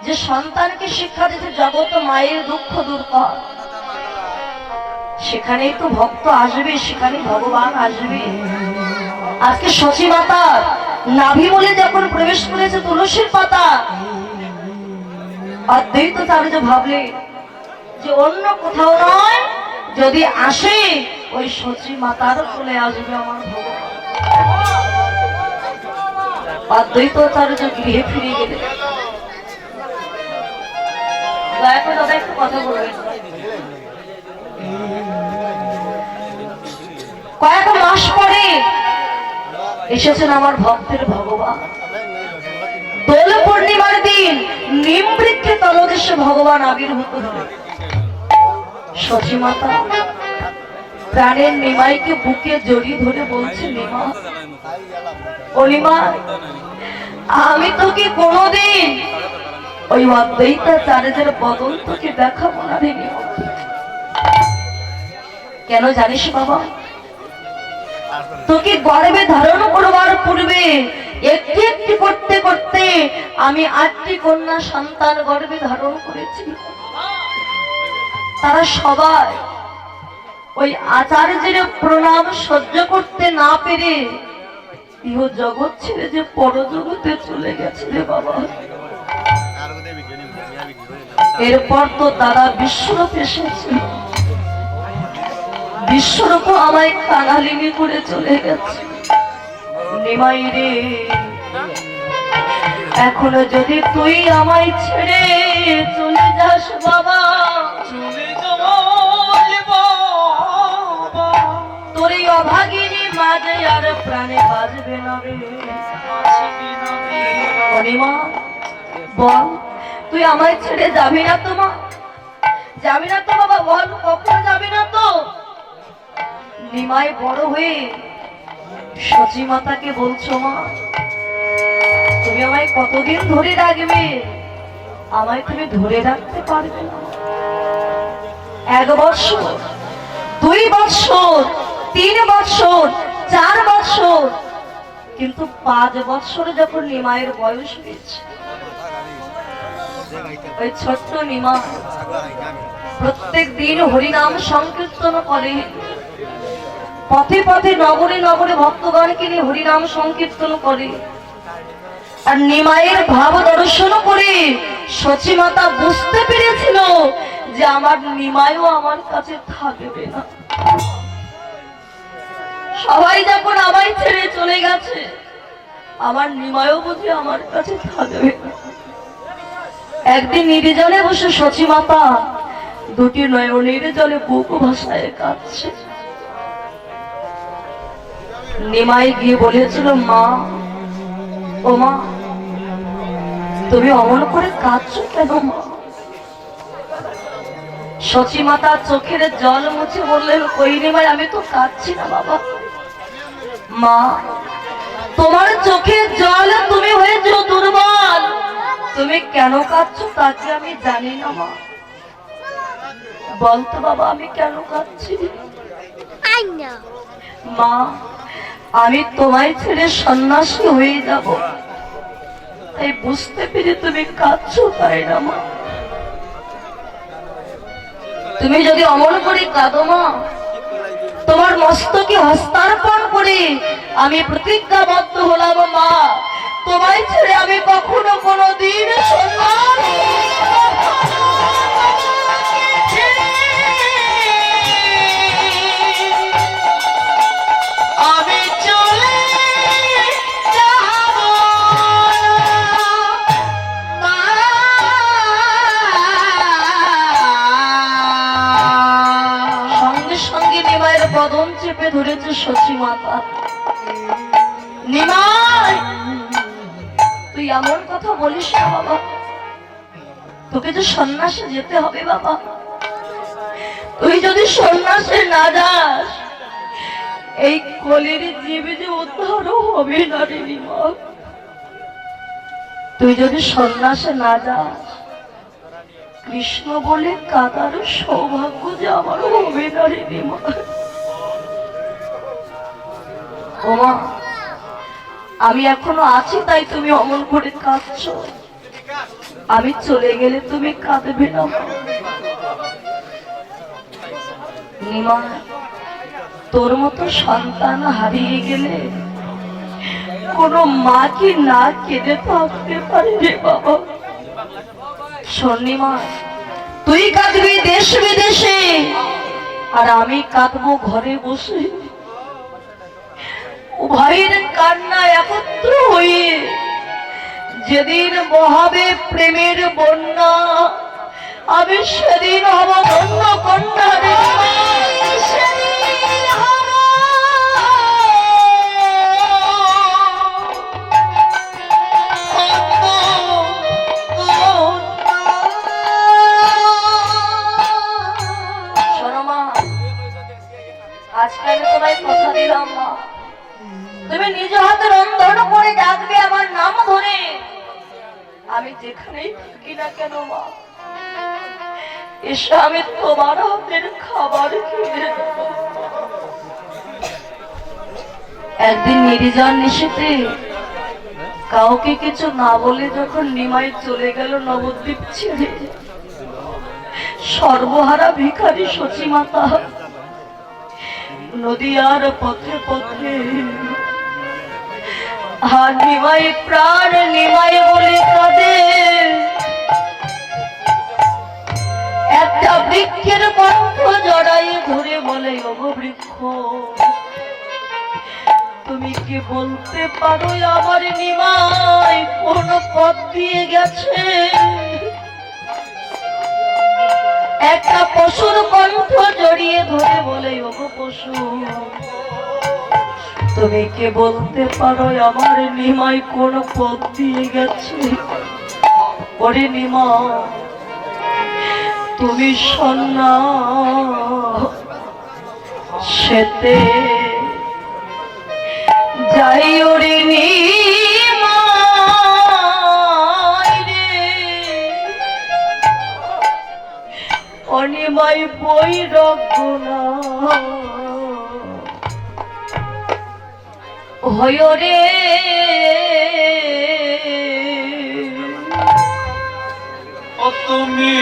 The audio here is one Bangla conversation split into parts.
যে সন্তানকে শিক্ষা দিতে জগৎ মায়ের দুঃখ দূর কর, সেখানেই তো ভক্ত আসবে, সেখানে ভগবান আসবে। আজকে শচী মাতার নাভি বলে যখন প্রবেশ করেছে তুলসীর পাতা, অদ্বৈতাচার্য ভাবলে যে অন্য কোথাও নয়, যদি আসে ওই শচী মাতার চলে আসবে আমার ভগবান। অদ্বৈতাচার্য গৃহে ফিরে গেলে, দয়া করে দাদা একটু কথা বলবেন। কয়েক মাস পরে এসেছেন আমার ভক্তের ভগবান। দোল পূর্ণিমার দিন নিম বৃক্ষে তলদেশে ভগবান আবির্ভূত হলেন। শচী মাতা প্রাণের নিমাইকে বুকে জড়িয়ে ধরে বলছে, নিমা, ও নিমা, আমি তোকে কোনোদিন ওই অদ্বৈতাচার্যের বদল তোকে দেখাবো না রে নিমা। কেন জানিস বাবা? তোকে গর্ভে ধারণ করবার পূর্বে একটি একটি করতে করতে আমি 8টি কন্যা সন্তান গর্ভে ধারণ করেছি। তারা সবাই ওই আচার্যের প্রণাম সহ্য করতে না পেরে ইহ জগৎ ছেড়ে যে পরজগতে চলে গেছে রে বাবা। এরপর তো দাদা বিশ্বরূপ এসেছে, বিশ্বরূপ আমায় কাঙালিনি করে চলে গেছে। নিমাই রে, এখনো যদি তুই আমায় ছেড়ে চলে যাস বাবা, তোর এই অভাগিনী মাঝে আর প্রাণে বাজবে না রে। নিমা বল, তুই আমায় ছেড়ে যাবি না তো মা? যাবি না তো বাবা? বল, কখনো যাবি না তো? নিমাই বড় হয়ে শচী মাতাকে বলছো, মা তুমি আমায় কতদিন ধরে রাখবে? আমায় তুমি ধরে রাখতে পারবে না। 1 বছর, 2 বছর, 3 বছর, 4 বছর, কিন্তু 5 বছরে যখন নিমায়ের বয়স হয়েছে, ওই ছোট্ট নিমা প্রত্যেক দিন হরিনাম সংকীর্তন করে, পথে পথে নগরে নগরে ভক্তগণকে নিয়ে হরিনাম সংকীর্তন করে। আর নিমায়ের ভাব দর্শন করে শচী মাতা বুঝতে পেরেছিল যে আমার নিমাইও আমার কাছে থাকবে না। সবাই যখন আমায় ছেড়ে চলে গেছে, আমার নিমাইও বুঝি আমার কাছে থাকবে না। একদিন নির্জনে বসে শচী মাতা 2টি নয়নের জলে বুক ভাসায় কাঁদছে। নিমাই গিয়ে বলেছিল, মা, ও মা, তুমি অমন করে কাঁদছো কেন মা? শচী মাতা চোখের জল মুছে বললেন, কই নিমাই, আমি তো কাঁদছি না বাবা। মা, তোমার চোখের জল, তুমি হয়েছো দুর্বল, তুমি কেন কাঁদছো তা কি আমি জানি না মা? বলতো বাবা, আমি কেন কাঁদছি? মা, আমি তোমায় ছেড়ে সন্ন্যাসী হয়ে যাব, তাই বুঝতে পেরে তুমি কাঁদছো, তাই না মা? তুমি যদি অমন করে কাঁদো মা, তোমার মস্তকে হস্তার্পণ করে আমি প্রতিজ্ঞাবদ্ধ হলাম, মা, তোমায় ছেড়ে আমি কখনো কোনোদিন সন্ন্যাসী বদন চেপে ধরেছে শচী মাতা। নিমাই, তুই এমন কথা বলিস না বাবা, তোকে যে সন্ন্যাসে যেতে হবে বাবা। তুই যদি সন্ন্যাসে না যাস, এই কলির জীবে যে উদ্ধার হবে না রে নিমাই। তুই যদি সন্ন্যাসে না যাস, কৃষ্ণ বলে কাদার সৌভাগ্য যে আমার হবে না রে নিমাই। ওমা, আমি এখনো আছি তাই তুমি অমন করে কাঁদছো। আমি চলে গেলে তুমি কাঁদবে না নিমা। তোর মতো সন্তান হারিয়ে গেলে কোনো মা কি না কেঁদে থাকতে পারে রে বাবা। শর্ণিমা, তুই কাঁদবি দেশ বিদেশে, আর আমি কাঁদবো ঘরে বসে। উভয়ের কান্না একত্র হয়ে যেদিন বহাবে প্রেমের বন্যা, আমি সেদিন হব ধন্য কন্যা রে। আজকে আমি তোমায় কথা দিলাম মা, তুমি নিজ হাতে রন্ধন করে ডাকবে আমার নাম ধরে, আমি যেখানেই থাকি না কেন মা, এসে আমি তোমার হাতের খাবার খেয়ে নেব। একদিন নির্জন নিশীতে কাউকে কিছু না বলে যখন নিমাই চলে গেল নবদ্বীপ ছেড়ে, সর্বহারা ভিখারি সচিমাতা নদীয়ার পথে পথে আর নিমাই প্রাণ নিমাই বলে কাঁদে। একটা বৃক্ষের কণ্ঠ জড়াই ধরে বলে, ওগো বৃক্ষ, তুমি কি বলতে পারো আমার নিমাই কোন পথ দিয়ে গেছে? একটা পশুর কণ্ঠ জড়িয়ে ধরে বলে, ওগো পশু, তুমি কে বলতে পারো আমার নিমাই কোন পথ দিয়ে গেছে? ওরে নিমা, তুমি সন্না সেতে যাই ওরে নিমাই রে, অনিমাই বই রঘুনা হয় রে। তুমি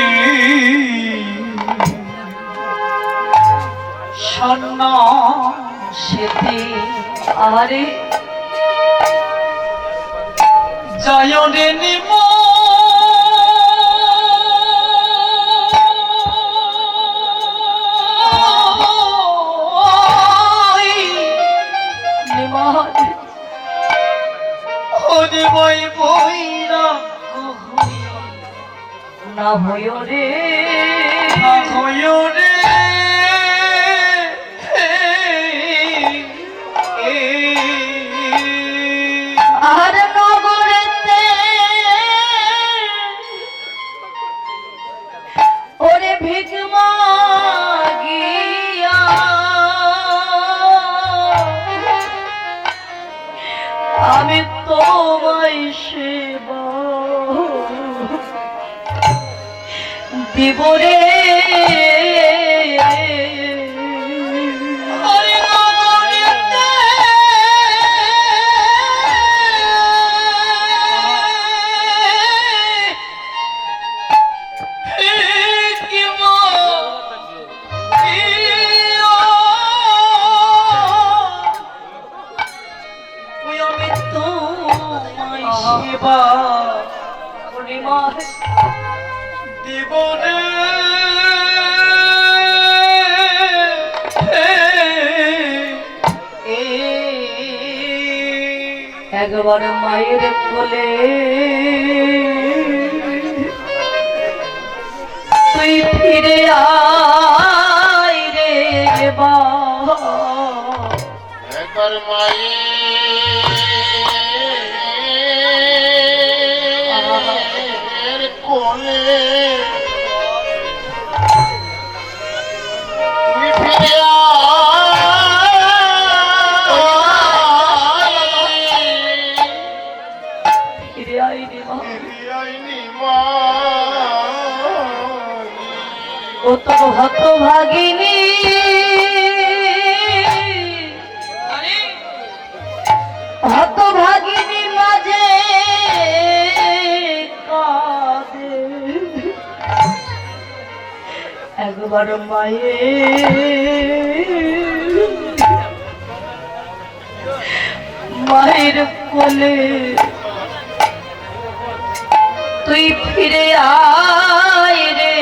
সন্না সেতে আরে যায় রে নিমা, বই বইরা না হয় রে, না হয় রে। আর নগরেতে ওরে ভিখ মাগিয়া আমি তোমায় সেবা দিব রে। জীবনে একবার মায়ের কোলে তুই ফিরে আয় রে বা, একবার মায়ের কোলে তুমি ফিরে ফিরে আয় রে মা। ও তো হতভাগিনী হতভাগিনী মাঝে কাঁদ তোমার মায়ের কোলে তুই ফিরে আয় রে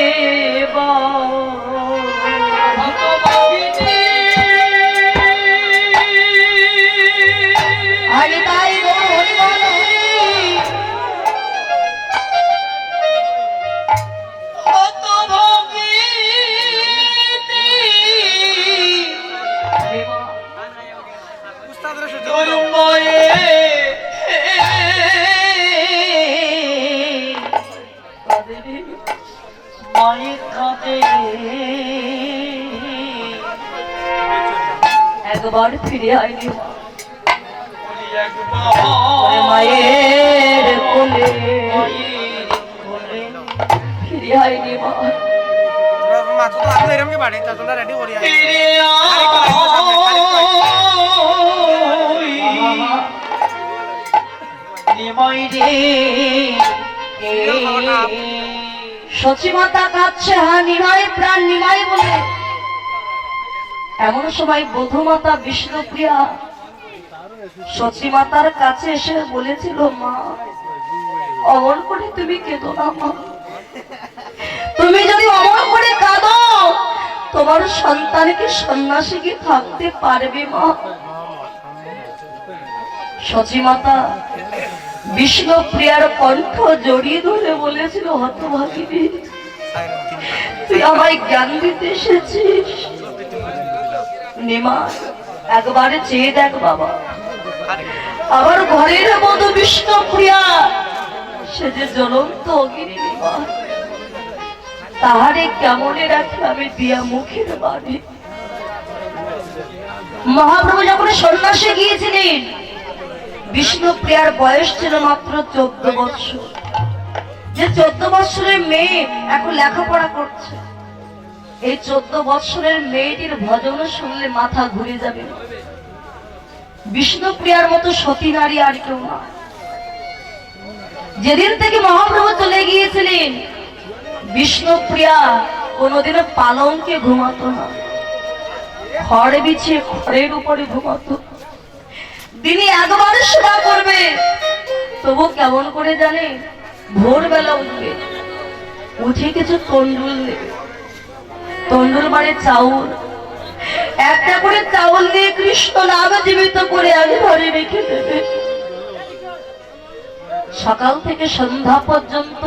একবার ফিরে আইনি মায়ের কোলে ফিরে আইনি মা সচিমাতা কাঁদছে হ্যাঁ নিমাই প্রাণ নিমাই বলে। এমন সময় বধূমাতা বিষ্ণুপ্রিয়া সচিমাতার কাছে এসে বলেছিল মা অমর করে তুমি কেঁদো না মা, তুমি যদি অমর করে কাঁদো তোমার সন্তানকে সন্ন্যাসী কি থাকতে পারবে মা। সচিমাতা বিষ্ণুপ্রিয়ার কণ্ঠ জড়িয়ে ধরে বলেছিল হতভাগিনী তুই আমায় জ্ঞান দিতে এসেছিস, নিমা একবারে চেয়ে দেখ বাবা আমার ঘরের মতো বিষ্ণুপ্রিয়া সে যে জ্বলন্ত অগ্নি নিমা, তাহারে কেমনে রাখি আমি দিয়া মুখের বাড়ি। মহাপ্রভু যখন সন্ন্যাসে গিয়েছিলেন বিষ্ণুপ্রিয়ার বয়স ছিল মাত্র 14 বছর। যে 14 বছরের মেয়ে এখন লেখাপড়া করছে, এই 14 বছরের মেয়েটির ভজন শুনলে মাথা ঘুরে যাবে। বিষ্ণুপ্রিয়ার মতো সতী নারী আর কেউ না। যেদিন থেকে মহাপ্রভু চলে গিয়েছিলেন বিষ্ণুপ্রিয়া কোনোদিনও পালঙ্কে ঘুমাতো না, খড় বিছিয়ে খড়ের উপরে ঘুমাতো। দিনে একবার সেবা করবে, তবু কেমন করে জানে ভোরবেলা উঠবে, উঠে কিছু তন্ডুল নেবে, তন্ডুল মানে চাউল, একটা করে চাউল দিয়ে কৃষ্ণ নাম জীবিত করে আগে ঘরে রেখে দেবে। সকাল থেকে সন্ধ্যা পর্যন্ত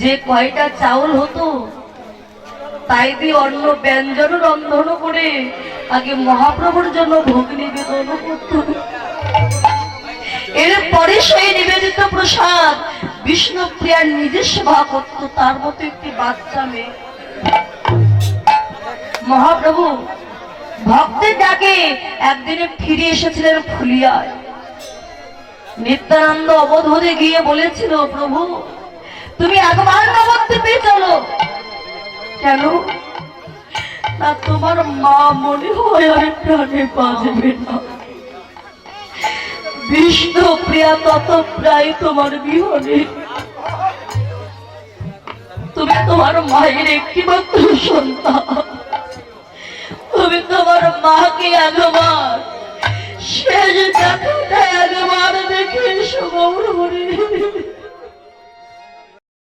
যে কয়টা চাউল হতো তাই দিয়ে অন্ন ব্যঞ্জন রন্ধন করে আগে মহাপ্রভুর জন্য ভোগ নিবেদন করত। এরপরে সেই নিবেদিত প্রসাদ বিষ্ণুপ্রিয়ার নিজের সেবা করত, তার মতো একটি বাচ্চা মেয়ে। মহাপ্রভু ভক্তের ডাকে একদিনে ফিরে এসেছিলেন ফুলিয়ায়। নিত্যানন্দ অবধূতে গিয়ে বলেছিল প্রভু তুমি একবার নবদ্বীপে চলো। কেন না তোমার মা মনে হয় আর প্রাণে বাঁচবে না, বিষ্ণুপ্রিয়া তত প্রায় তোমার বিহনে, তুমি তোমার মায়ের একটি মাত্র সন্তান, তুমি তোমার মাকে একবার শেষ দেখাটা একবার দেখে এসো গৌরহরি।